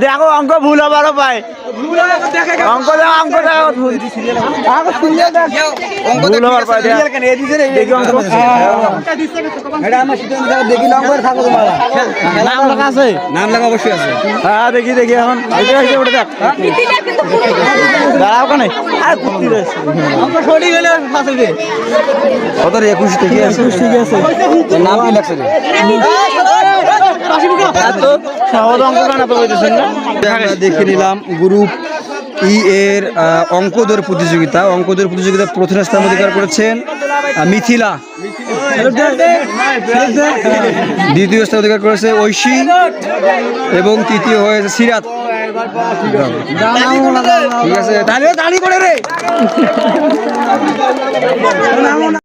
দেখো অঙ্ক ভুল আবারও পাই অঙ্ক অঙ্ক নাম লেখা অবশ্যই আছে। হ্যাঁ দেখি দেখি এখন দাঁড়াও কেন কত 21 থেকে 21 থেকে আছে নাম কি লাগছে দেখে নিলাম গ্রুপ ই এর অঙ্ক দৌড় প্রতিযোগিতা। প্রথম স্থান অধিকার করেছেন মিথিলা, দ্বিতীয় স্থান অধিকার করেছে ঐশী এবং তৃতীয় হয়েছে সিরাত। ঠিক আছে, দাঁড়িয়ে করে রে।